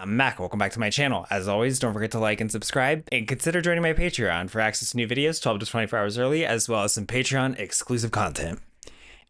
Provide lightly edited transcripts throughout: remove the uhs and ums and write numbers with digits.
I'm Mac. Welcome back to my channel. As always, don't forget to like and subscribe, and consider joining my Patreon for access to new videos 12 to 24 hours early, as well as some Patreon exclusive content.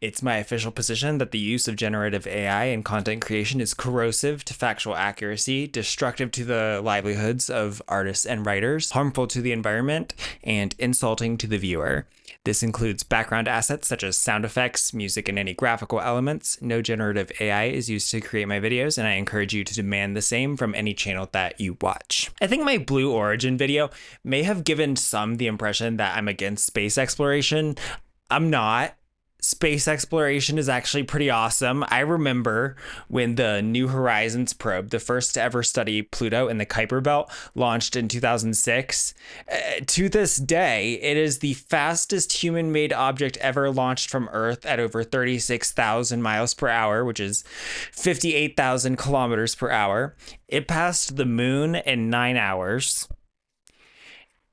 It's my official position that the use of generative AI in content creation is corrosive to factual accuracy, destructive to the livelihoods of artists and writers, harmful to the environment, and insulting to the viewer. This includes background assets such as sound effects, music, and any graphical elements. No generative AI is used to create my videos, and I encourage you to demand the same from any channel that you watch. I think my Blue Origin video may have given some the impression that I'm against space exploration. I'm not. Space exploration is actually pretty awesome. I remember when the New Horizons probe, the first to ever study Pluto in the Kuiper Belt, launched in 2006. To this day, it is the fastest human-made object ever launched from Earth at over 36,000 miles per hour, which is 58,000 kilometers per hour. It passed the moon in 9 hours.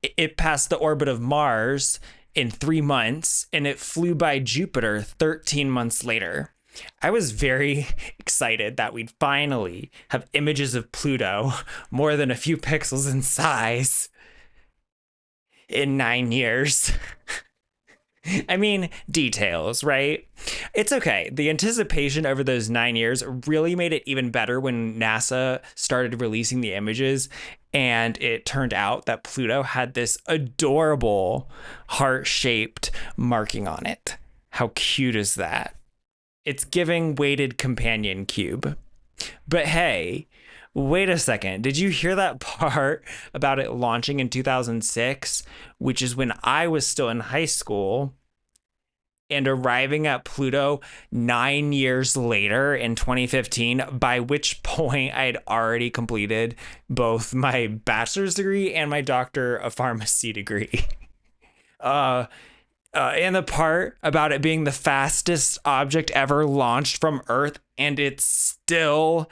It passed the orbit of Mars in 3 months, and it flew by Jupiter 13 months later. I was very excited that we'd finally have images of Pluto more than a few pixels in size in 9 years. I mean, details, right? It's okay. The anticipation over those 9 years really made it even better when NASA started releasing the images, and it turned out that Pluto had this adorable heart-shaped marking on it. How cute is that? It's giving weighted companion cube. But hey, wait a second. Did you hear that part about it launching in 2006, which is when I was still in high school, and arriving at Pluto 9 years later in 2015, by which point I had already completed both my bachelor's degree and my Doctor of Pharmacy degree? And the part about it being the fastest object ever launched from Earth, and it still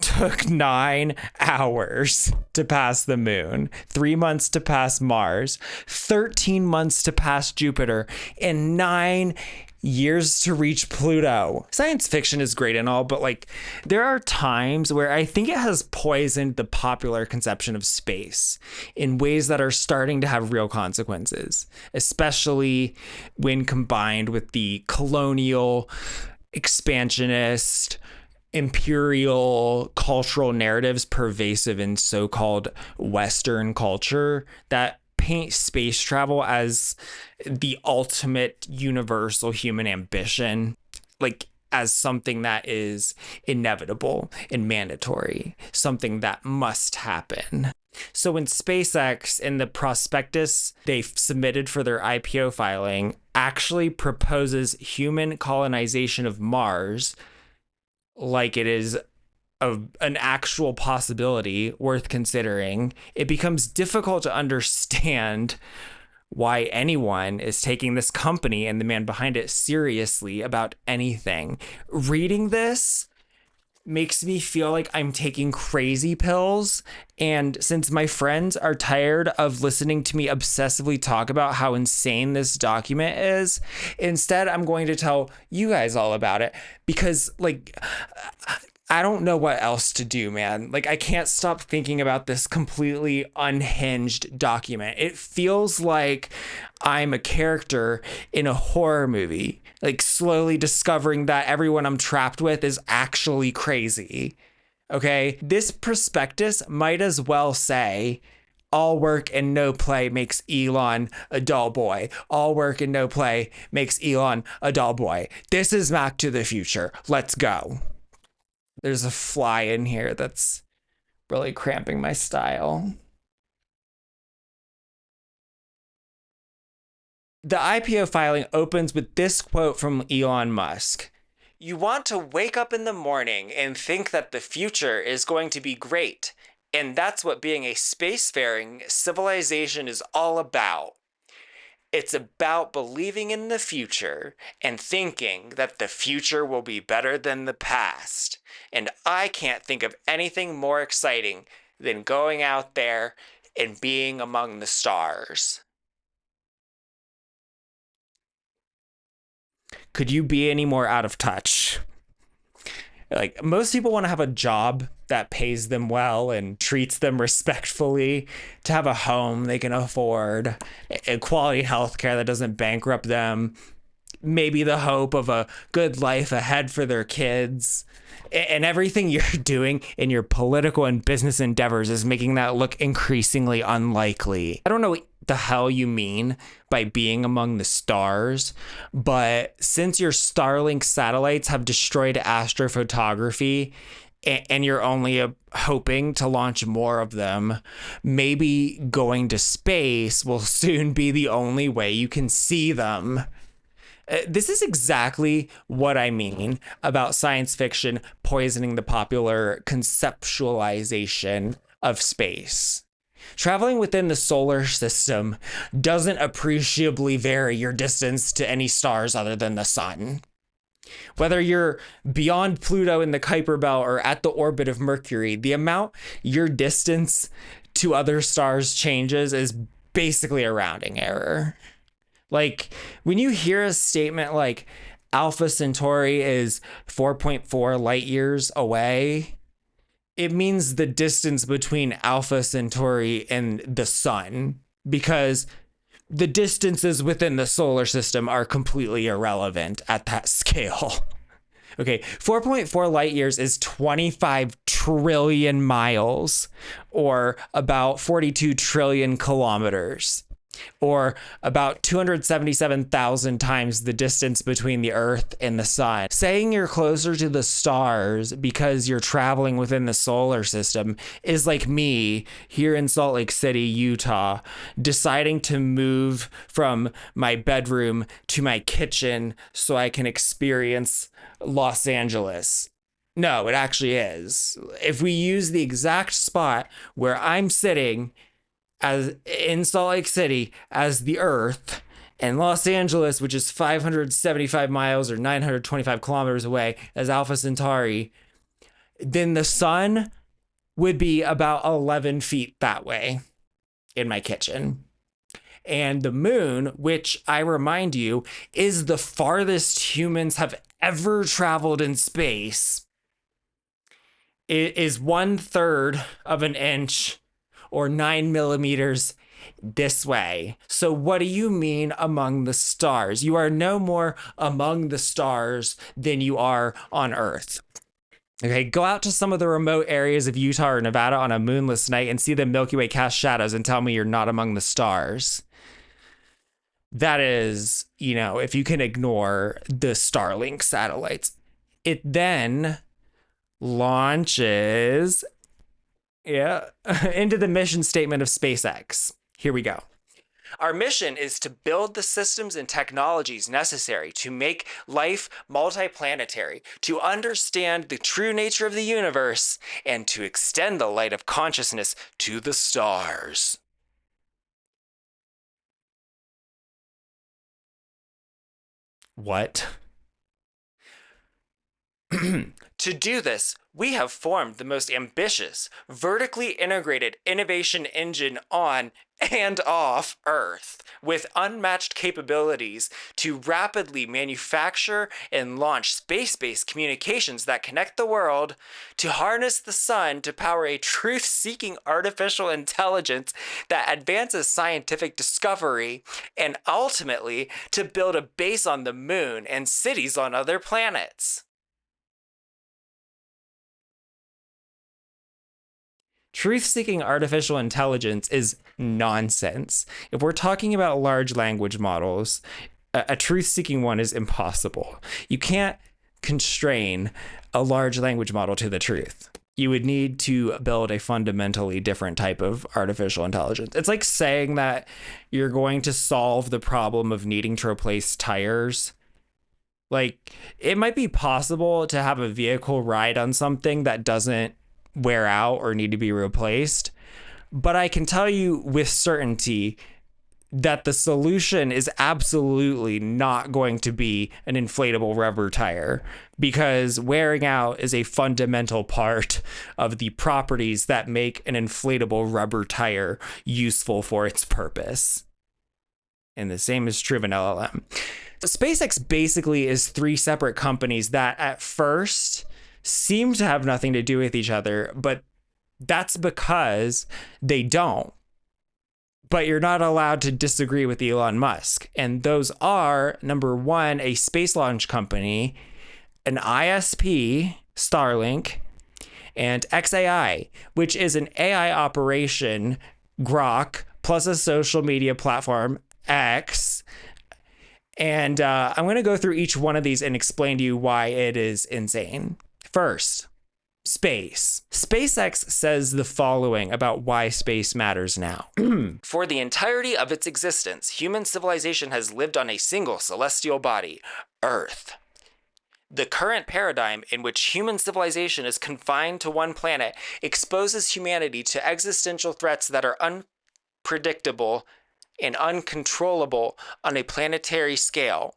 took 9 hours to pass the moon, 3 months to pass Mars, 13 months to pass Jupiter, and 9 years to reach Pluto. Science fiction is great and all, but there are times where I think it has poisoned the popular conception of space in ways that are starting to have real consequences, especially when combined with the colonial, expansionist, imperial cultural narratives pervasive in so-called Western culture that paint space travel as the ultimate universal human ambition, as something that is inevitable and mandatory, something that must happen. So when SpaceX, in the prospectus they've submitted for their IPO filing, actually proposes human colonization of Mars, like it is an actual possibility worth considering, it becomes difficult to understand why anyone is taking this company and the man behind it seriously about anything. Reading this makes me feel like I'm taking crazy pills. And since my friends are tired of listening to me obsessively talk about how insane this document is, instead I'm going to tell you guys all about it, because I don't know what else to do, man. I can't stop thinking about this completely unhinged document. It feels like I'm a character in a horror movie, slowly discovering that everyone I'm trapped with is actually crazy. Okay? This prospectus might as well say, all work and no play makes Elon a dull boy. All work and no play makes Elon a dull boy. This is Back to the Future. Let's go. There's a fly in here that's really cramping my style. The IPO filing opens with this quote from Elon Musk. "You want to wake up in the morning and think that the future is going to be great, and that's what being a spacefaring civilization is all about. It's about believing in the future and thinking that the future will be better than the past. And I can't think of anything more exciting than going out there and being among the stars." Could you be any more out of touch? Like, most people want to have a job that pays them well and treats them respectfully, to have a home they can afford, a quality healthcare that doesn't bankrupt them, maybe the hope of a good life ahead for their kids. And everything you're doing in your political and business endeavors is making that look increasingly unlikely. I don't know what the hell you mean by being among the stars, but since your Starlink satellites have destroyed astrophotography and you're only hoping to launch more of them, maybe going to space will soon be the only way you can see them. This is exactly what I mean about science fiction poisoning the popular conceptualization of space. Traveling within the solar system doesn't appreciably vary your distance to any stars other than the sun. Whether you're beyond Pluto in the Kuiper Belt or at the orbit of Mercury, the amount your distance to other stars changes is basically a rounding error. Like, when you hear a statement like Alpha Centauri is 4.4 light years away, it means the distance between Alpha Centauri and the sun, because the distances within the solar system are completely irrelevant at that scale. Okay, 4.4 light years is 25 trillion miles, or about 42 trillion kilometers, or about 277,000 times the distance between the Earth and the sun. Saying you're closer to the stars because you're traveling within the solar system is like me here in Salt Lake City, Utah, deciding to move from my bedroom to my kitchen so I can experience Los Angeles. No, it actually is. If we use the exact spot where I'm sitting as in Salt Lake City as the Earth, and Los Angeles, which is 575 miles or 925 kilometers away, as Alpha Centauri, then the sun would be about 11 feet that way in my kitchen. And the moon, which I remind you is the farthest humans have ever traveled in space, it is 1/3 of an inch or 9 millimeters this way. So what do you mean among the stars? You are no more among the stars than you are on Earth. Okay, go out to some of the remote areas of Utah or Nevada on a moonless night and see the Milky Way cast shadows and tell me you're not among the stars. That is, if you can ignore the Starlink satellites. It then launches into the mission statement of SpaceX. Here we go. Our mission is to build the systems and technologies necessary to make life multiplanetary, to understand the true nature of the universe, and to extend the light of consciousness to the stars. What? To do this, we have formed the most ambitious, vertically integrated innovation engine on and off Earth, with unmatched capabilities to rapidly manufacture and launch space-based communications that connect the world, to harness the sun to power a truth-seeking artificial intelligence that advances scientific discovery, and ultimately to build a base on the moon and cities on other planets. Truth-seeking artificial intelligence is nonsense. If we're talking about large language models, a truth-seeking one is impossible. You can't constrain a large language model to the truth. You would need to build a fundamentally different type of artificial intelligence. It's like saying that you're going to solve the problem of needing to replace tires. Like, it might be possible to have a vehicle ride on something that doesn't wear out or need to be replaced, but I can tell you with certainty that the solution is absolutely not going to be an inflatable rubber tire, because wearing out is a fundamental part of the properties that make an inflatable rubber tire useful for its purpose. And the same is true of an LLM. So SpaceX basically is three separate companies that at first seem to have nothing to do with each other, but that's because they don't. But you're not allowed to disagree with Elon Musk. And those are, number one, a space launch company, an ISP, Starlink, and xAI, which is an AI operation, Grok, plus a social media platform, X. And I'm going to go through each one of these and explain to you why it is insane. First, space. SpaceX says the following about why space matters now. For the entirety of its existence, human civilization has lived on a single celestial body, Earth. The current paradigm in which human civilization is confined to one planet exposes humanity to existential threats that are unpredictable and uncontrollable on a planetary scale.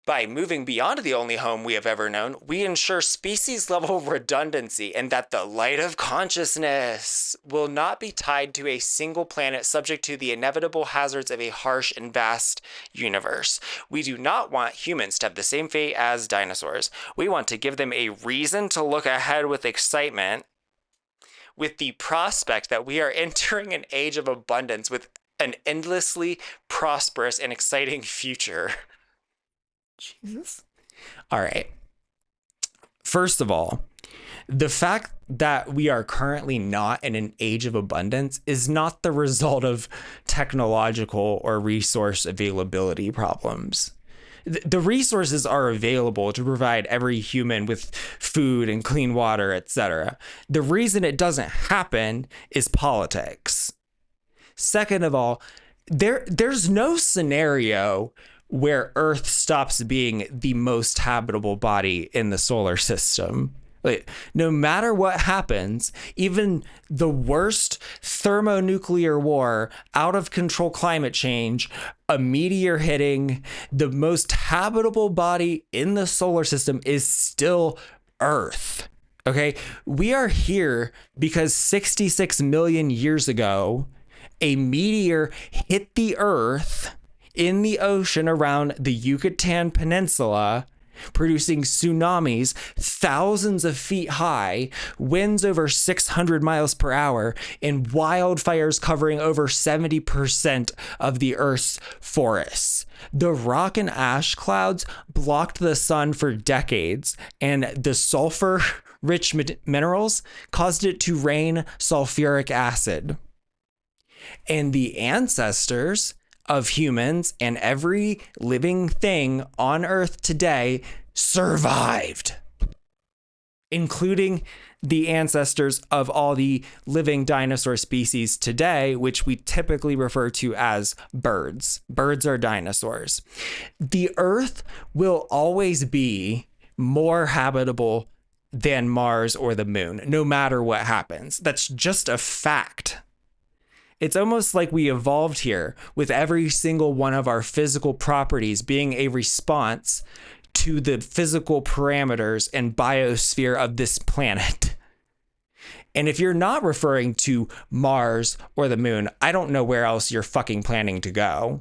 By moving beyond the only home we have ever known, we ensure species-level redundancy and that the light of consciousness will not be tied to a single planet subject to the inevitable hazards of a harsh and vast universe. We do not want humans to have the same fate as dinosaurs. We want to give them a reason to look ahead with excitement, with the prospect that we are entering an age of abundance with an endlessly prosperous and exciting future. Jesus. All right. First of all, the fact that we are currently not in an age of abundance is not the result of technological or resource availability problems. The resources are available to provide every human with food and clean water, etc. The reason it doesn't happen is politics. Second of all, there's no scenario where Earth stops being the most habitable body in the solar system. Like, no matter what happens, even the worst thermonuclear war, out of control climate change, a meteor hitting, the most habitable body in the solar system is still Earth. Okay, we are here because 66 million years ago, a meteor hit the Earth in the ocean around the Yucatan Peninsula, producing tsunamis thousands of feet high, winds over 600 miles per hour, and wildfires covering over 70% of the Earth's forests. The rock and ash clouds blocked the sun for decades, and the sulfur-rich minerals caused it to rain sulfuric acid. And the ancestors of humans and every living thing on Earth today survived, including the ancestors of all the living dinosaur species today, which we typically refer to as birds. Birds are dinosaurs. The Earth will always be more habitable than Mars or the moon, no matter what happens. That's just a fact. It's almost like we evolved here with every single one of our physical properties being a response to the physical parameters and biosphere of this planet. And if you're not referring to Mars or the moon, I don't know where else you're fucking planning to go.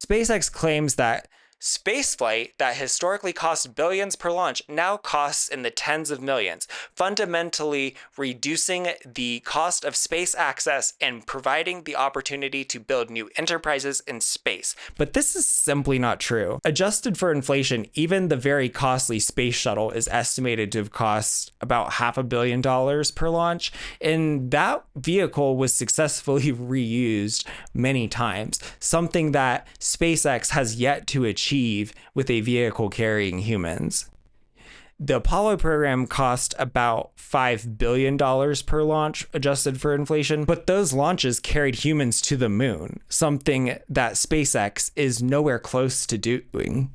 SpaceX claims that spaceflight that historically cost billions per launch now costs in the tens of millions, fundamentally reducing the cost of space access and providing the opportunity to build new enterprises in space. But this is simply not true. Adjusted for inflation, even the very costly space shuttle is estimated to have cost about $500 million per launch, and that vehicle was successfully reused many times, something that SpaceX has yet to achieve with a vehicle carrying humans. The Apollo program cost about $5 billion per launch, adjusted for inflation, but those launches carried humans to the moon, something that SpaceX is nowhere close to doing.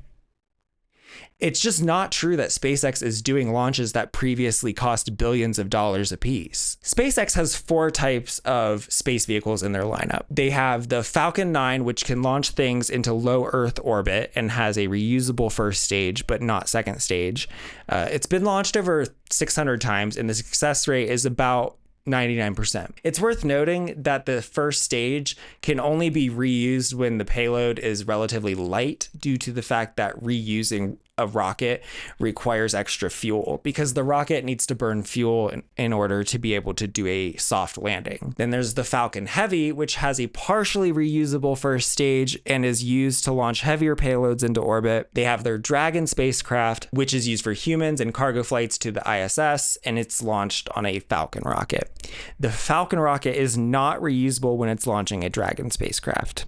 It's just not true that SpaceX is doing launches that previously cost billions of dollars apiece. SpaceX has 4 types of space vehicles in their lineup. They have the Falcon 9, which can launch things into low Earth orbit and has a reusable first stage, but not second stage. It's been launched over 600 times, and the success rate is about 99%. It's worth noting that the first stage can only be reused when the payload is relatively light, due to the fact that reusing a rocket requires extra fuel, because the rocket needs to burn fuel in order to be able to do a soft landing. Then there's the Falcon Heavy, which has a partially reusable first stage and is used to launch heavier payloads into orbit. They have their Dragon spacecraft, which is used for humans and cargo flights to the ISS, and it's launched on a Falcon rocket. The Falcon rocket is not reusable when it's launching a Dragon spacecraft.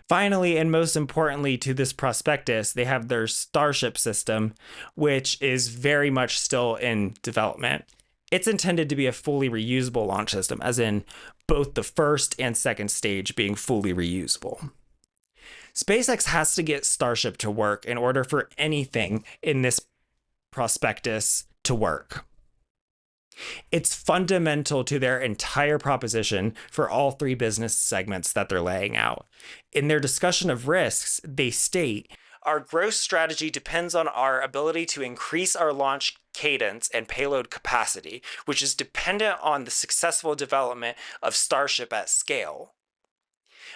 Finally, and most importantly to this prospectus, they have their Starship system, which is very much still in development. It's intended to be a fully reusable launch system, as in both the first and second stage being fully reusable. SpaceX has to get Starship to work in order for anything in this prospectus to work. It's fundamental to their entire proposition for all 3 business segments that they're laying out. In their discussion of risks, they state, "Our growth strategy depends on our ability to increase our launch cadence and payload capacity, which is dependent on the successful development of Starship at scale.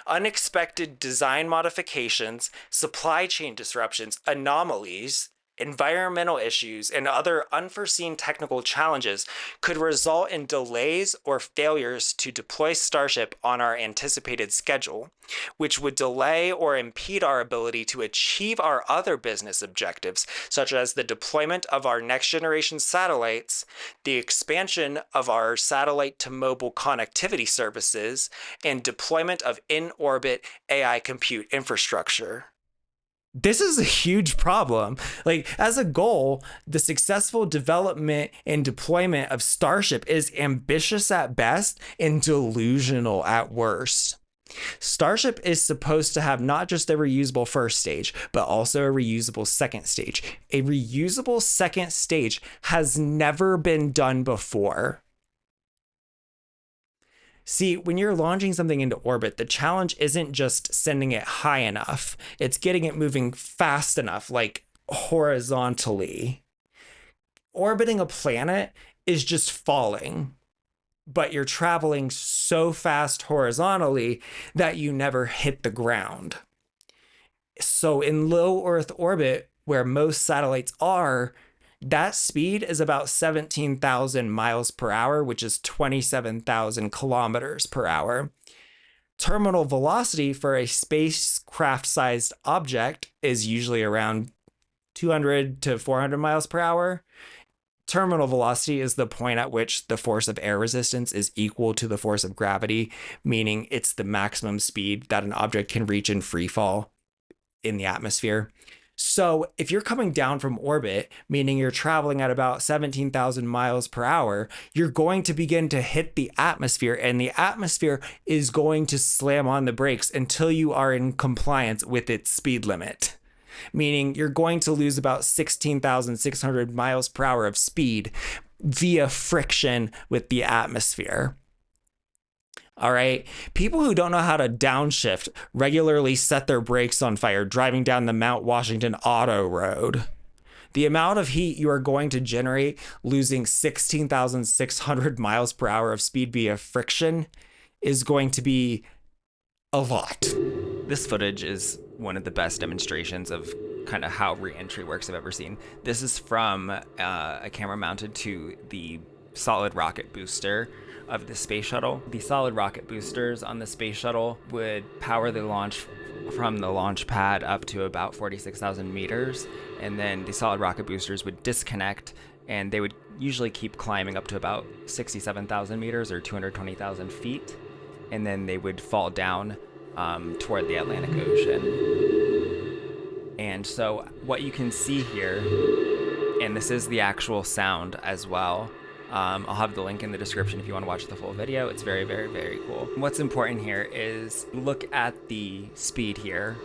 Unexpected design modifications, supply chain disruptions, anomalies, environmental issues, and other unforeseen technical challenges could result in delays or failures to deploy Starship on our anticipated schedule, which would delay or impede our ability to achieve our other business objectives, such as the deployment of our next generation satellites, the expansion of our satellite to mobile connectivity services, and deployment of in-orbit AI compute infrastructure." This is a huge problem. Like, as a goal, the successful development and deployment of Starship is ambitious at best and delusional at worst. Starship is supposed to have not just a reusable first stage, but also a reusable second stage. A reusable second stage has never been done before. See, when you're launching something into orbit, the challenge isn't just sending it high enough. It's getting it moving fast enough, like horizontally. Orbiting a planet is just falling, but you're traveling so fast horizontally that you never hit the ground. So in low Earth orbit, where most satellites are, that speed is about 17,000 miles per hour, which is 27,000 kilometers per hour. Terminal velocity for a spacecraft-sized object is usually around 200 to 400 miles per hour. Terminal velocity is the point at which the force of air resistance is equal to the force of gravity, meaning it's the maximum speed that an object can reach in free fall in the atmosphere. So if you're coming down from orbit, meaning you're traveling at about 17,000 miles per hour, you're going to begin to hit the atmosphere, and the atmosphere is going to slam on the brakes until you are in compliance with its speed limit. Meaning you're going to lose about 16,600 miles per hour of speed via friction with the atmosphere. All right. People who don't know how to downshift regularly set their brakes on fire driving down the Mount Washington Auto Road. The amount of heat you are going to generate losing 16,600 miles per hour of speed via friction is going to be a lot. This footage is one of the best demonstrations of kind of how re-entry works I've ever seen. This is from a camera mounted to the solid rocket booster of the space shuttle. The solid rocket boosters on the space shuttle would power the launch from the launch pad up to about 46,000 meters, and then the solid rocket boosters would disconnect, and they would usually keep climbing up to about 67,000 meters or 220,000 feet, and then they would fall down toward the Atlantic Ocean. And so what you can see here, and this is the actual sound as well, I'll have the link in the description if you want to watch the full video. It's very, very, very cool. What's important here is look at the speed here.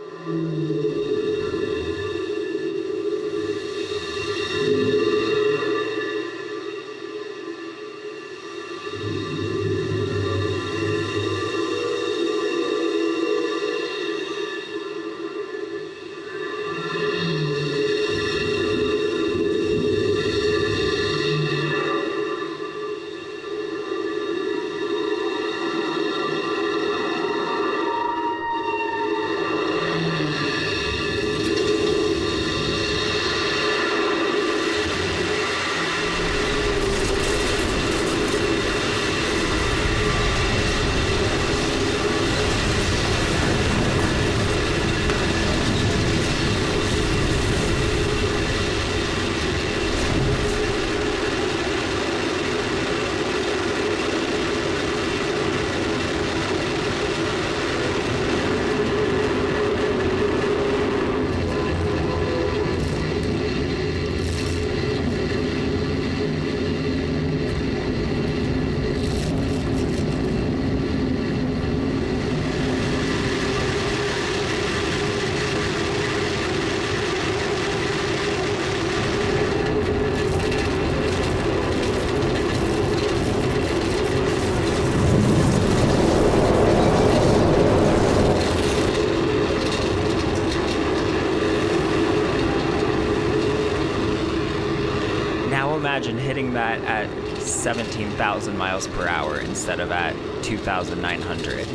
imagine hitting that at 17,000 miles per hour instead of at 2,900.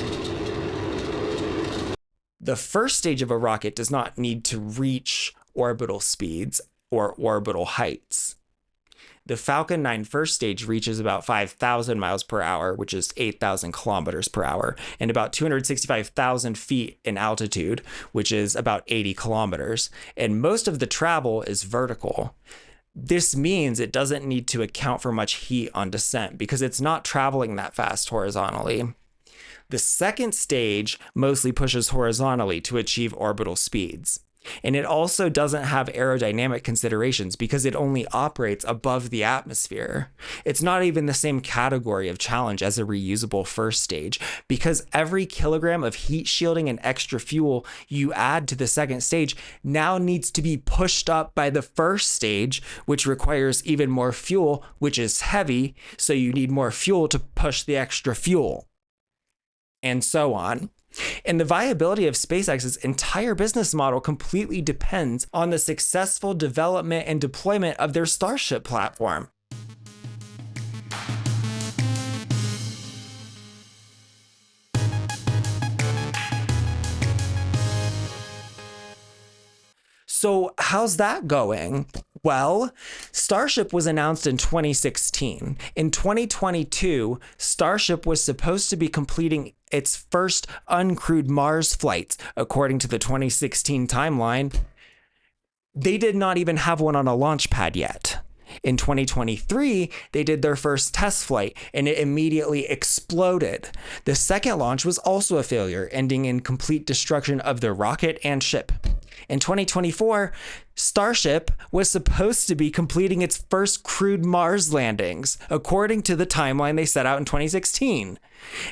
The first stage of a rocket does not need to reach orbital speeds or orbital heights. The Falcon 9 first stage reaches about 5,000 miles per hour, which is 8,000 kilometers per hour, and about 265,000 feet in altitude, which is about 80 kilometers. And most of the travel is vertical. This means it doesn't need to account for much heat on descent because it's not traveling that fast horizontally. The second stage mostly pushes horizontally to achieve orbital speeds. And it also doesn't have aerodynamic considerations because it only operates above the atmosphere. It's not even the same category of challenge as a reusable first stage because every kilogram of heat shielding and extra fuel you add to the second stage now needs to be pushed up by the first stage, which requires even more fuel, which is heavy, so you need more fuel to push the extra fuel, and so on. And the viability of SpaceX's entire business model completely depends on the successful development and deployment of their Starship platform. So how's that going? Well, Starship was announced in 2016. In 2022, Starship was supposed to be completing its first uncrewed Mars flights, according to the 2016 timeline. They did not even have one on a launch pad yet. In 2023, they did their first test flight and it immediately exploded. The second launch was also a failure, ending in complete destruction of the rocket and ship. In 2024, Starship was supposed to be completing its first crewed Mars landings, according to the timeline they set out in 2016.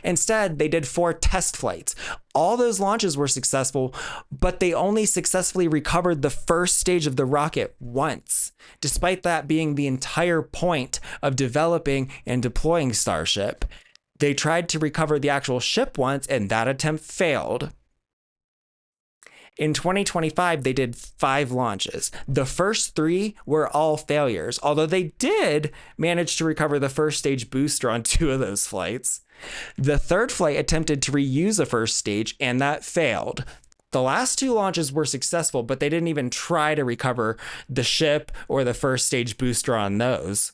Instead, they did 4 test flights. All those launches were successful, but they only successfully recovered the first stage of the rocket once, despite that being the entire point of developing and deploying Starship. They tried to recover the actual ship once, and that attempt failed. In 2025, they did 5 launches. The first 3 were all failures, although they did manage to recover the first stage booster on 2 of those flights. The third flight attempted to reuse the first stage, and that failed. The last 2 launches were successful, but they didn't even try to recover the ship or the first stage booster on those.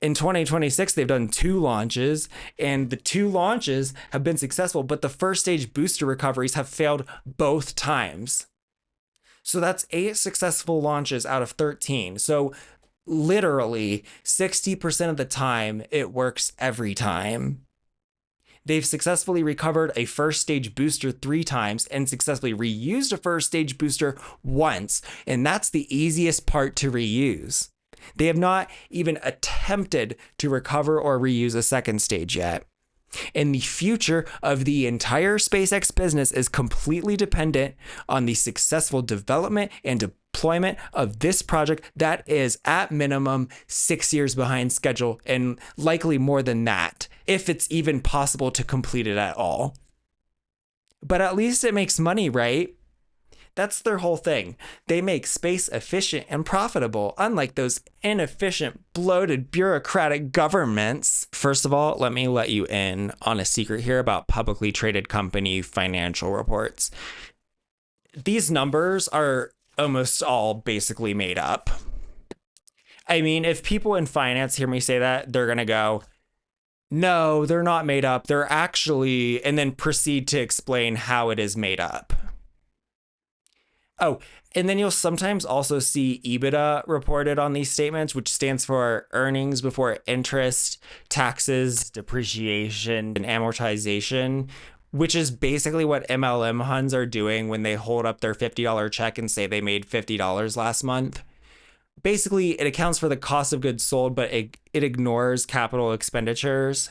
In 2026, they've done 2 launches, and the 2 launches have been successful, but the first stage booster recoveries have failed both times. So that's 8 successful launches out of 13. So literally 60% of the time, it works every time. They've successfully recovered a first stage booster 3 times and successfully reused a first stage booster once, and that's the easiest part to reuse. They have not even attempted to recover or reuse a second stage yet. And the future of the entire SpaceX business is completely dependent on the successful development and deployment of this project that is at minimum 6 years behind schedule and likely more than that, if it's even possible to complete it at all. But at least it makes money, right? That's their whole thing. They make space efficient and profitable, unlike those inefficient, bloated, bureaucratic governments. First of all, let me let you in on a secret here about publicly traded company financial reports. These numbers are almost all basically made up. I mean, if people in finance hear me say that, they're going to go, no, they're not made up. They're actually, and then proceed to explain how it is made up. Oh, and then you'll sometimes also see EBITDA reported on these statements, which stands for earnings before interest, taxes, depreciation, and amortization, which is basically what MLM Huns are doing when they hold up their $50 check and say they made $50 last month. Basically, it accounts for the cost of goods sold, but it ignores capital expenditures.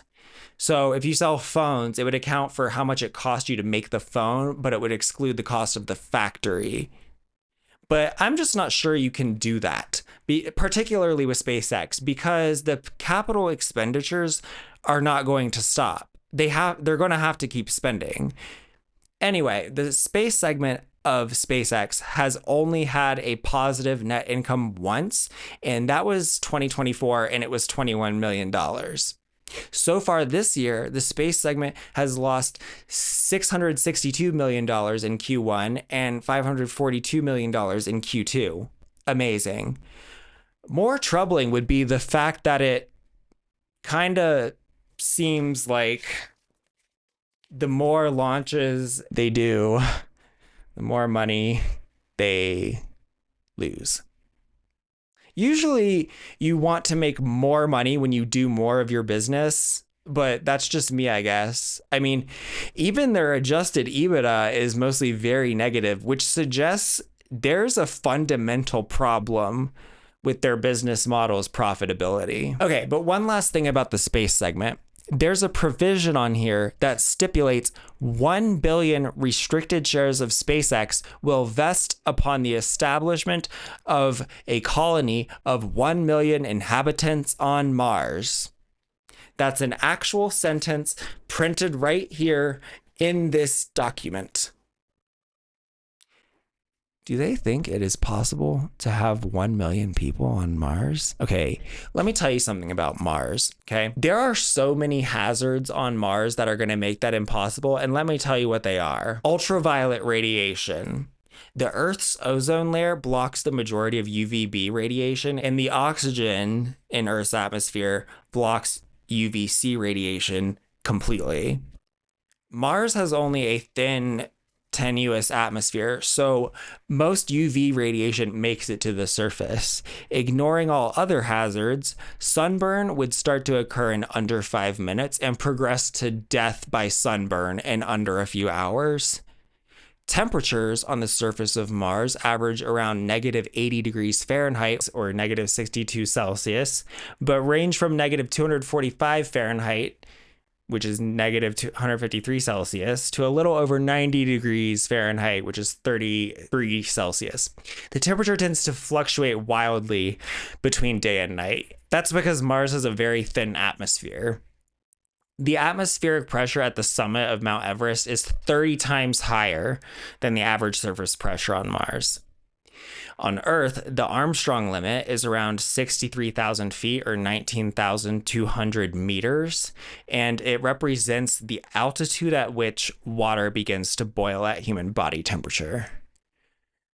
So if you sell phones, it would account for how much it cost you to make the phone, but it would exclude the cost of the factory. But I'm just not sure you can do that, particularly with SpaceX, because the capital expenditures are not going to stop. They're going to have to keep spending. Anyway, the space segment of SpaceX has only had a positive net income once, and that was 2024, and it was $21 million. So far this year, the space segment has lost $662 million in Q1 and $542 million in Q2. Amazing. More troubling would be the fact that it kind of seems like the more launches they do, the more money they lose. Usually you want to make more money when you do more of your business, but that's just me, I guess. I mean, even their adjusted EBITDA is mostly very negative, which suggests there's a fundamental problem with their business model's profitability. Okay, but one last thing about the space segment. There's a provision on here that stipulates 1 billion restricted shares of SpaceX will vest upon the establishment of a colony of 1 million inhabitants on Mars. That's an actual sentence printed right here in this document. Do they think it is possible to have 1 million people on Mars? Okay, let me tell you something about Mars, okay? There are so many hazards on Mars that are going to make that impossible, and let me tell you what they are. Ultraviolet radiation. The Earth's ozone layer blocks the majority of UVB radiation, and the oxygen in Earth's atmosphere blocks UVC radiation completely. Mars has only a thin, tenuous atmosphere, so most UV radiation makes it to the surface. Ignoring all other hazards, sunburn would start to occur in under 5 minutes and progress to death by sunburn in under a few hours. Temperatures on the surface of Mars average around negative 80 degrees Fahrenheit or negative 62 Celsius, but range from negative 245 Fahrenheit, which is negative 153 Celsius, to a little over 90 degrees Fahrenheit, which is 33 Celsius. The temperature tends to fluctuate wildly between day and night. That's because Mars has a very thin atmosphere. The atmospheric pressure at the summit of Mount Everest is 30 times higher than the average surface pressure on Mars. On Earth, the Armstrong limit is around 63,000 feet or 19,200 meters, and it represents the altitude at which water begins to boil at human body temperature.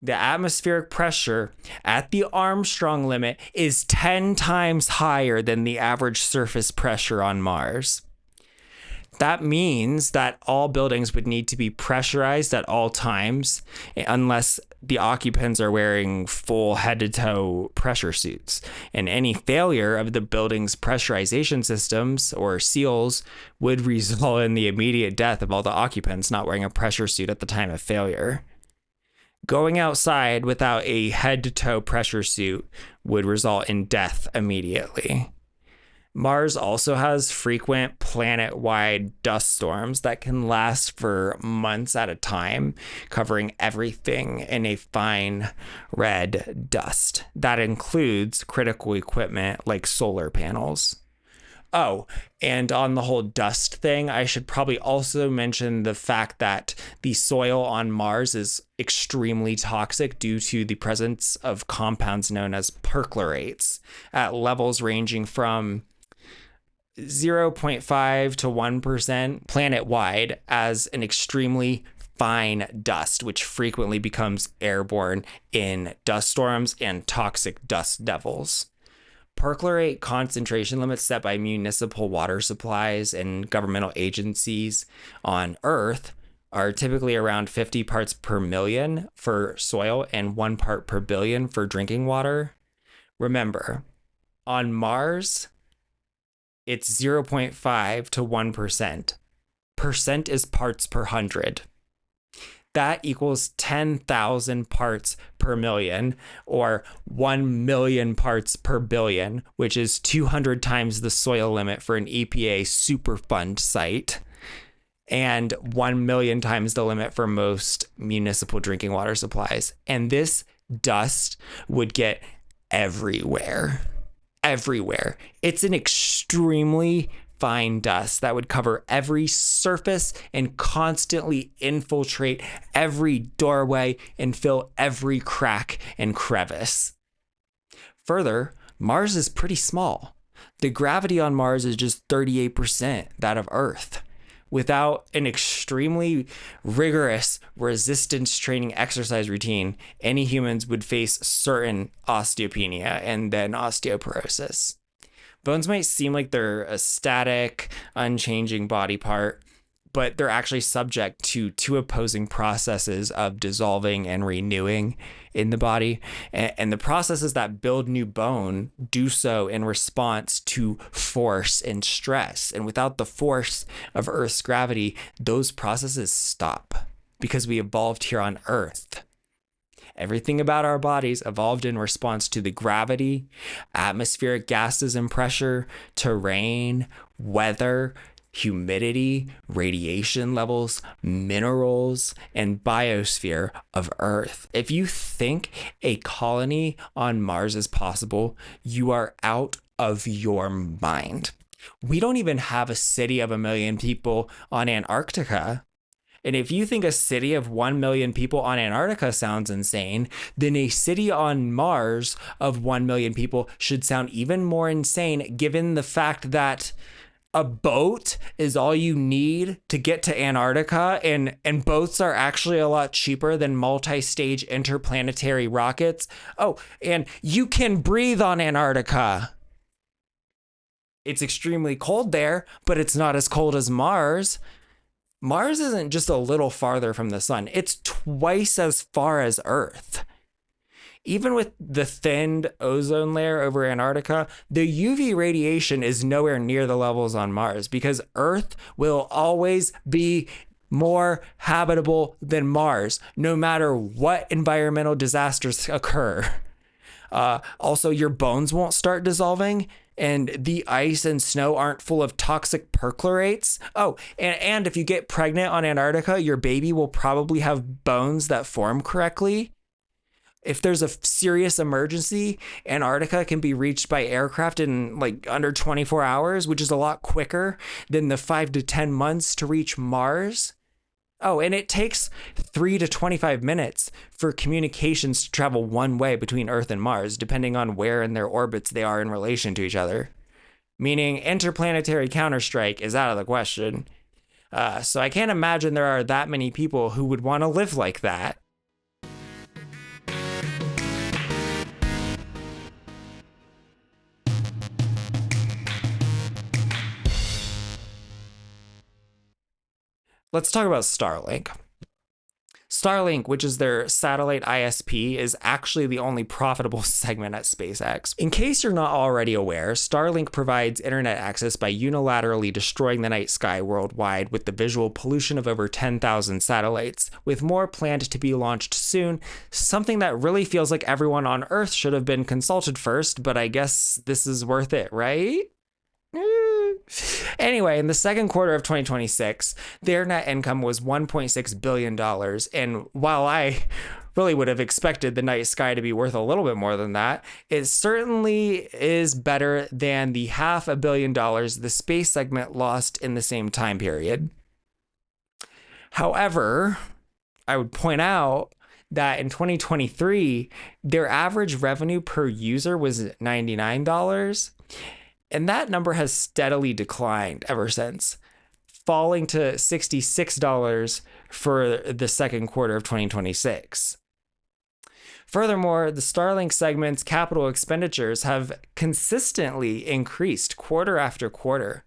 The atmospheric pressure at the Armstrong limit is 10 times higher than the average surface pressure on Mars. That means that all buildings would need to be pressurized at all times unless the occupants are wearing full head-to-toe pressure suits. And any failure of the building's pressurization systems or seals would result in the immediate death of all the occupants not wearing a pressure suit at the time of failure. Going outside without a head-to-toe pressure suit would result in death immediately. Mars also has frequent planet-wide dust storms that can last for months at a time, covering everything in a fine red dust. That includes critical equipment like solar panels. Oh, and on the whole dust thing, I should probably also mention the fact that the soil on Mars is extremely toxic due to the presence of compounds known as perchlorates at levels ranging from 0.5 to 1% planet-wide as an extremely fine dust, which frequently becomes airborne in dust storms and toxic dust devils. Perchlorate concentration limits set by municipal water supplies and governmental agencies on Earth are typically around 50 parts per million for soil and 1 part per billion for drinking water. Remember, on Mars, it's 0.5 to 1%. Percent is parts per 100. That equals 10,000 parts per million, or 1 million parts per billion, which is 200 times the soil limit for an EPA Superfund site, and 1 million times the limit for most municipal drinking water supplies. And this dust would get everywhere. Everywhere. It's an extremely fine dust that would cover every surface and constantly infiltrate every doorway and fill every crack and crevice. Further, Mars is pretty small. The gravity on Mars is just 38% that of Earth. Without an extremely rigorous resistance training exercise routine, any humans would face certain osteopenia and then osteoporosis. Bones might seem like they're a static, unchanging body part, but they're actually subject to two opposing processes of dissolving and renewing in the body. And the processes that build new bone do so in response to force and stress. And without the force of Earth's gravity, those processes stop because we evolved here on Earth. Everything about our bodies evolved in response to the gravity, atmospheric gases and pressure, terrain, weather, humidity, radiation levels, minerals, and biosphere of Earth. If you think a colony on Mars is possible, you are out of your mind. We don't even have a city of 1 million people on Antarctica. And if you think a city of 1 million people on Antarctica sounds insane, then a city on Mars of 1 million people should sound even more insane, given the fact that a boat is all you need to get to Antarctica, and boats are actually a lot cheaper than multi-stage interplanetary rockets. Oh, and you can breathe on Antarctica. It's extremely cold there, but it's not as cold as Mars. Mars isn't just a little farther from the sun, it's twice as far as Earth. Even with the thinned ozone layer over Antarctica, the UV radiation is nowhere near the levels on Mars because Earth will always be more habitable than Mars, no matter what environmental disasters occur. Also, your bones won't start dissolving, and the ice and snow aren't full of toxic perchlorates. Oh, and if you get pregnant on Antarctica, your baby will probably have bones that form correctly. If there's a serious emergency, Antarctica can be reached by aircraft in like under 24 hours, which is a lot quicker than the 5 to 10 months to reach Mars. Oh, and it takes 3 to 25 minutes for communications to travel one way between Earth and Mars, depending on where in their orbits they are in relation to each other. Meaning interplanetary counterstrike is out of the question. So I can't imagine there are that many people who would want to live like that. Let's talk about Starlink. Starlink, which is their satellite ISP, is actually the only profitable segment at SpaceX. In case you're not already aware, Starlink provides internet access by unilaterally destroying the night sky worldwide with the visual pollution of over 10,000 satellites, with more planned to be launched soon, something that really feels like everyone on Earth should have been consulted first, but I guess this is worth it, right? Anyway, in the second quarter of 2026, their net income was $1.6 billion. And while I really would have expected the night sky to be worth a little bit more than that, it certainly is better than the $500 million the space segment lost in the same time period. However, I would point out that in 2023, their average revenue per user was $99. And that number has steadily declined ever since, falling to $66 for the second quarter of 2026. Furthermore, the Starlink segment's capital expenditures have consistently increased quarter after quarter,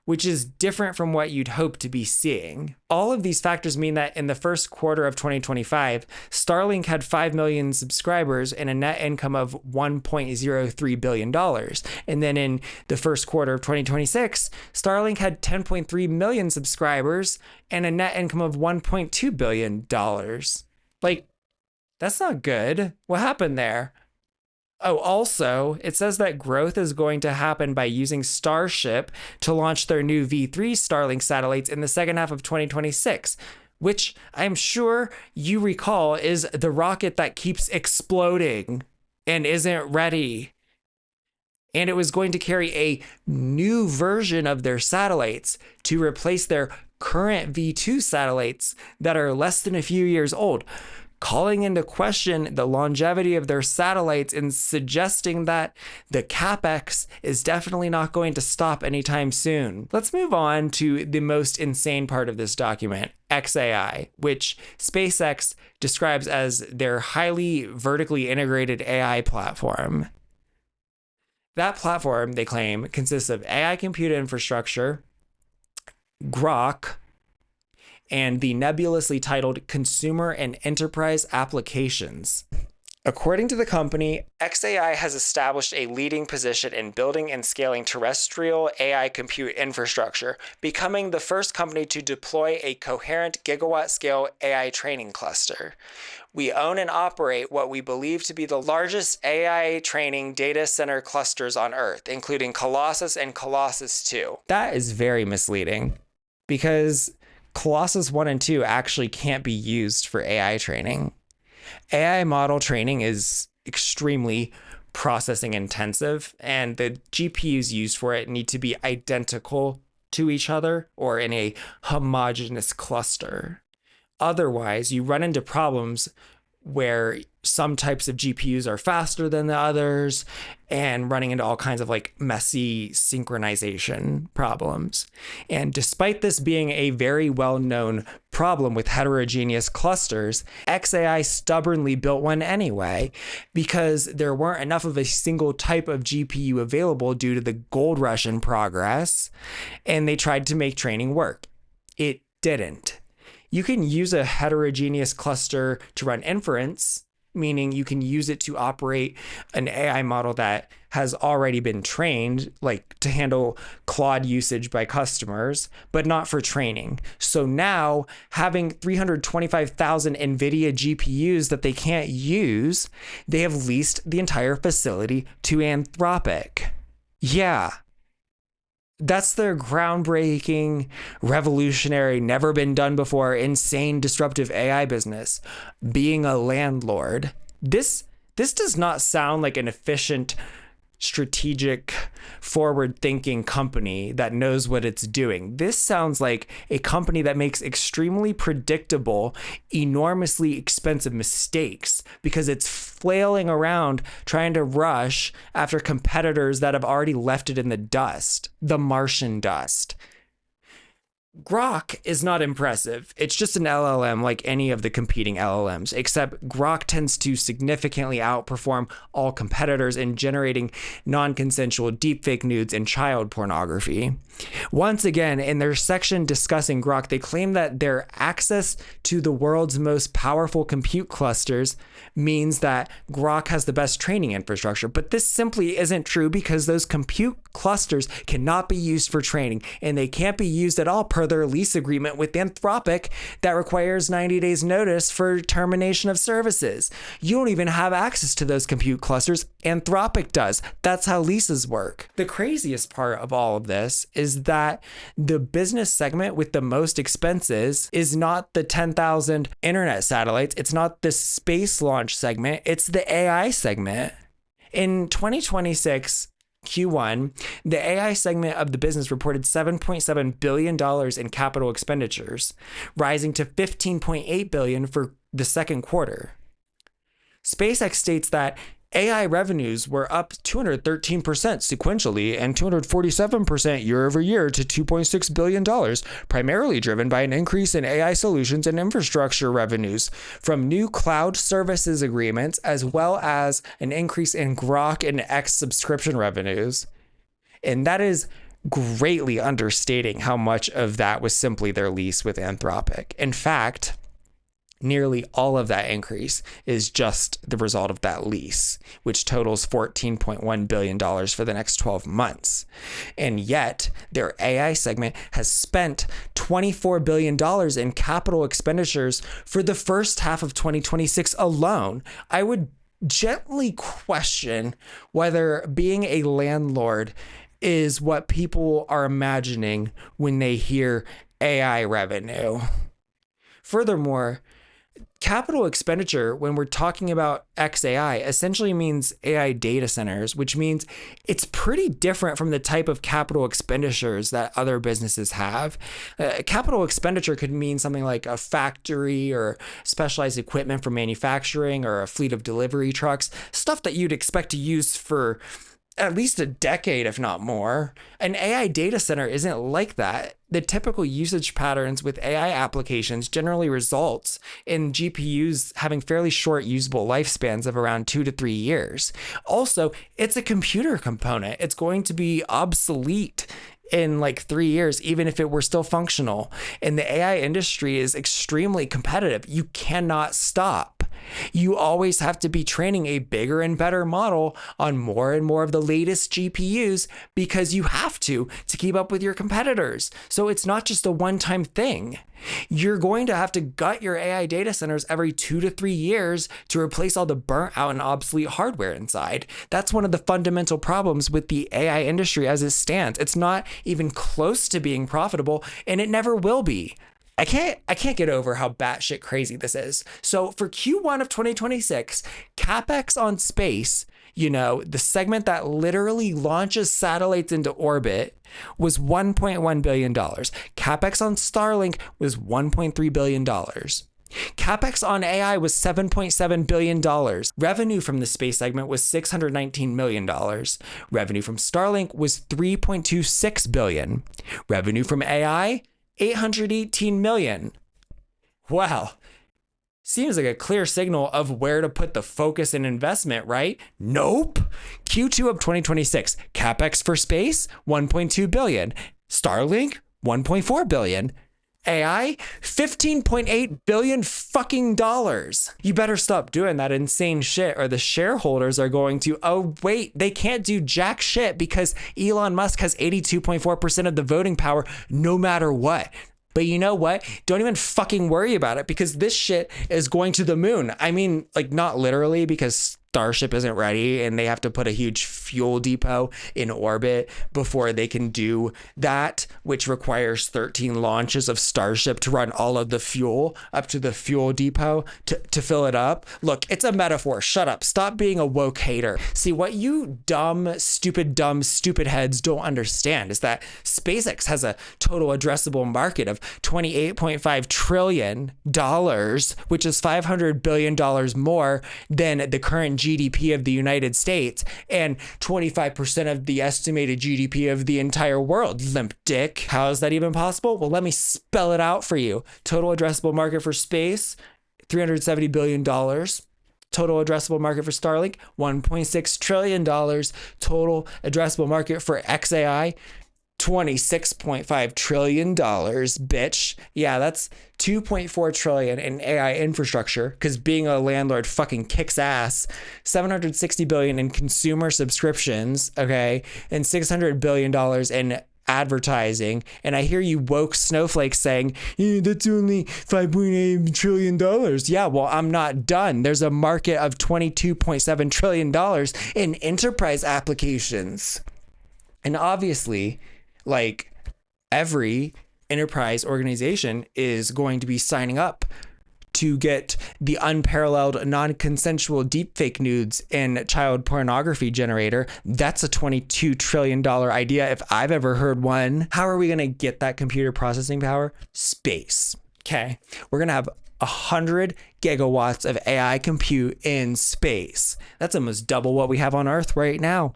which is different from what you'd hope to be seeing. All of these factors mean that in the first quarter of 2025, Starlink had 5 million subscribers and a net income of $1.03 billion. And then in the first quarter of 2026, Starlink had 10.3 million subscribers and a net income of $1.2 billion. Like, that's not good. What happened there? Oh, also, it says that growth is going to happen by using Starship to launch their new V3 Starlink satellites in the second half of 2026, which I'm sure you recall is the rocket that keeps exploding and isn't ready. And it was going to carry a new version of their satellites to replace their current V2 satellites that are less than a few years old, calling into question the longevity of their satellites and suggesting that the capex is definitely not going to stop anytime soon. Let's move on to the most insane part of this document, xAI, which SpaceX describes as their highly vertically integrated AI platform. That platform, they claim, consists of AI compute infrastructure, Grok, and the nebulously titled Consumer and Enterprise Applications. According to the company, xAI has established a leading position in building and scaling terrestrial AI compute infrastructure, becoming the first company to deploy a coherent gigawatt-scale AI training cluster. We own and operate what we believe to be the largest AI training data center clusters on Earth, including Colossus and Colossus 2. That is very misleading, because Colossus 1 and 2 actually can't be used for AI training. AI model training is extremely processing intensive, and the GPUs used for it need to be identical to each other or in a homogeneous cluster. Otherwise, you run into problems where some types of GPUs are faster than the others and running into all kinds of like messy synchronization problems. And despite this being a very well-known problem with heterogeneous clusters, xAI stubbornly built one anyway because there weren't enough of a single type of GPU available due to the gold rush in progress, and they tried to make training work. It didn't. You can use a heterogeneous cluster to run inference, meaning you can use it to operate an AI model that has already been trained, like to handle Claude usage by customers, but not for training. So now having 325,000 NVIDIA GPUs that they can't use, they have leased the entire facility to Anthropic. Yeah. That's their groundbreaking, revolutionary, never been done before, insane, disruptive AI business, being a landlord. This does not sound like an efficient, strategic, forward-thinking company that knows what it's doing. This sounds like a company that makes extremely predictable, enormously expensive mistakes because it's flailing around trying to rush after competitors that have already left it in the dust, the Martian dust. Grok is not impressive. It's just an LLM like any of the competing LLMs, except Grok tends to significantly outperform all competitors in generating non-consensual deepfake nudes and child pornography. Once again, in their section discussing Grok, they claim that their access to the world's most powerful compute clusters means that Grok has the best training infrastructure, but this simply isn't true because those compute clusters cannot be used for training, and they can't be used at all per their lease agreement with Anthropic that requires 90 days notice for termination of services. You don't even have access to those compute clusters. Anthropic does. That's how leases work. The craziest part of all of this is that the business segment with the most expenses is not the 10,000 internet satellites. It's not the space launch segment. It's the AI segment. In 2026, Q1, the AI segment of the business reported $7.7 billion in capital expenditures, rising to $15.8 billion for the second quarter. SpaceX states that AI revenues were up 213% sequentially and 247% year over year to $2.6 billion, primarily driven by an increase in AI solutions and infrastructure revenues from new cloud services agreements, as well as an increase in Grok and X subscription revenues. And that is greatly understating how much of that was simply their lease with Anthropic. In fact, nearly all of that increase is just the result of that lease, which totals $14.1 billion for the next 12 months. And yet, their AI segment has spent $24 billion in capital expenditures for the first half of 2026 alone. I would gently question whether being a landlord is what people are imagining when they hear AI revenue. Furthermore, Capital expenditure, when we're talking about xAI, essentially means AI data centers, which means it's pretty different from the type of capital expenditures that other businesses have. Capital expenditure could mean something like a factory or specialized equipment for manufacturing or a fleet of delivery trucks, stuff that you'd expect to use for at least a decade, if not more. An AI data center isn't like that. The typical usage patterns with AI applications generally results in GPUs having fairly short usable lifespans of around 2 to 3 years. Also, it's a computer component. It's going to be obsolete in like 3 years, even if it were still functional. And the AI industry is extremely competitive. You cannot stop. You always have to be training a bigger and better model on more and more of the latest GPUs because you have to keep up with your competitors. So it's not just a one-time thing. You're going to have to gut your AI data centers every 2 to 3 years to replace all the burnt out and obsolete hardware inside. That's one of the fundamental problems with the AI industry as it stands. It's not even close to being profitable, and it never will be. I can't get over how batshit crazy this is. So for Q1 of 2026, CapEx on space, the segment that literally launches satellites into orbit, was $1.1 billion. CapEx on Starlink was $1.3 billion. CapEx on AI was $7.7 billion. Revenue from the space segment was $619 million. Revenue from Starlink was $3.26 billion. Revenue from AI, $818 million. Wow. Seems like a clear signal of where to put the focus and investment, right? Nope. Q2 of 2026, CapEx for space, $1.2 billion. Starlink, $1.4 billion. AI, $15.8 billion fucking dollars. You better stop doing that insane shit or the shareholders are going to, oh wait, they can't do jack shit because Elon Musk has 82.4% of the voting power no matter what. But you know what? Don't even fucking worry about it because this shit is going to the moon. I mean, like not literally because Starship isn't ready and they have to put a huge fuel depot in orbit before they can do that, which requires 13 launches of Starship to run all of the fuel up to the fuel depot to fill it up. Look, it's a metaphor. Shut up. Stop being a woke hater. See, what you dumb, stupid heads don't understand is that SpaceX has a total addressable market of $28.5 trillion, which is $500 billion more than the current GDP of the United States and 25% of the estimated GDP of the entire world. Limp dick. How is that even possible? Well, let me spell it out for you. Total addressable market for space, $370 billion. Total addressable market for Starlink, $1.6 trillion. Total addressable market for xAI, $26.5 trillion, bitch. Yeah, that's $2.4 trillion in AI infrastructure because being a landlord fucking kicks ass. $760 billion in consumer subscriptions, okay, and $600 billion in advertising. And I hear you woke snowflakes saying, that's only $5.8 trillion. Yeah, well, I'm not done. There's a market of $22.7 trillion in enterprise applications. And obviously, like every enterprise organization is going to be signing up to get the unparalleled non-consensual deepfake nudes and child pornography generator. That's a $22 trillion idea if I've ever heard one. How are we going to get that computer processing power? Space. Okay. We're going to have 100 gigawatts of AI compute in space. That's almost double what we have on Earth right now.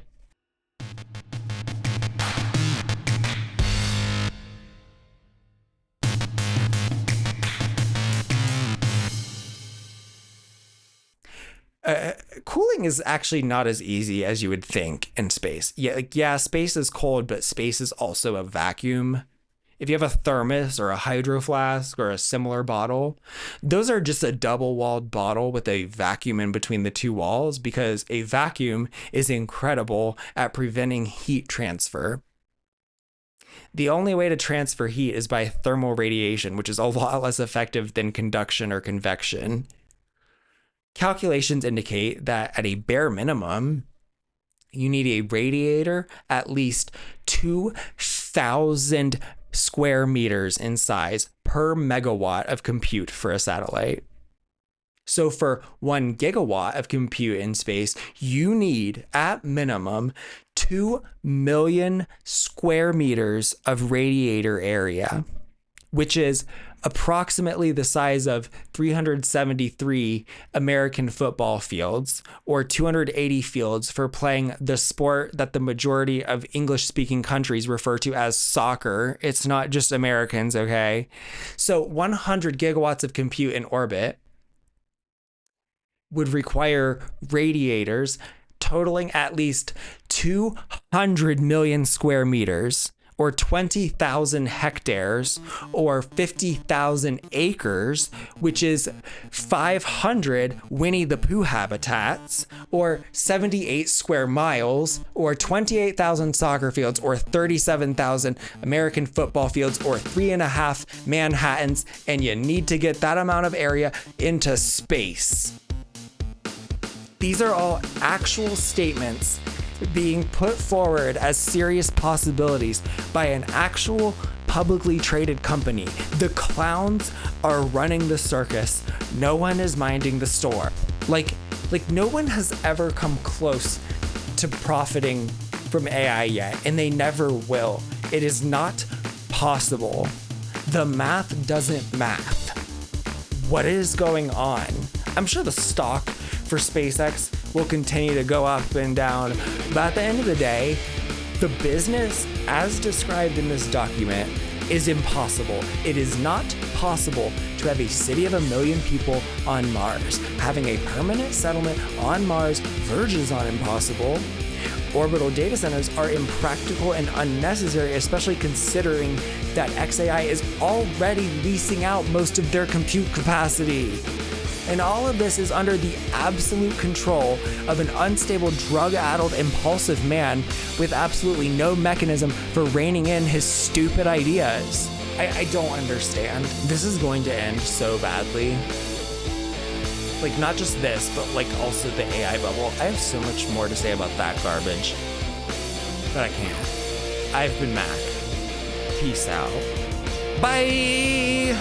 Cooling is actually not as easy as you would think in space. Yeah, space is cold, but space is also a vacuum. If you have a thermos or a hydro flask or a similar bottle, those are just a double-walled bottle with a vacuum in between the two walls because a vacuum is incredible at preventing heat transfer. The only way to transfer heat is by thermal radiation, which is a lot less effective than conduction or convection. Calculations indicate that at a bare minimum, you need a radiator at least 2,000 square meters in size per megawatt of compute for a satellite. So for 1 gigawatt of compute in space, you need at minimum 2 million square meters of radiator area, which is approximately the size of 373 American football fields, or 280 fields for playing the sport that the majority of English-speaking countries refer to as soccer. It's not just Americans, okay? So 100 gigawatts of compute in orbit would require radiators totaling at least 200 million square meters, or 20,000 hectares, or 50,000 acres, which is 500 Winnie the Pooh habitats, or 78 square miles, or 28,000 soccer fields, or 37,000 American football fields, or 3.5 Manhattans, and you need to get that amount of area into space. These are all actual statements being put forward as serious possibilities by an actual publicly traded company. The clowns are running the circus. No one is minding the store. Like no one has ever come close to profiting from AI yet, and they never will. It is not possible. The math doesn't math. What is going on? I'm sure the stock for SpaceX will continue to go up and down, but at the end of the day, the business as described in this document is impossible. It is not possible to have a city of 1 million people on Mars. Having a permanent settlement on Mars verges on impossible. Orbital data centers are impractical and unnecessary, especially considering that xAI is already leasing out most of their compute capacity. And all of this is under the absolute control of an unstable, drug-addled, impulsive man with absolutely no mechanism for reining in his stupid ideas. I don't understand. This is going to end so badly. Like, not just this, but like also the AI bubble. I have so much more to say about that garbage, but I can't. I've been Mac. Peace out. Bye!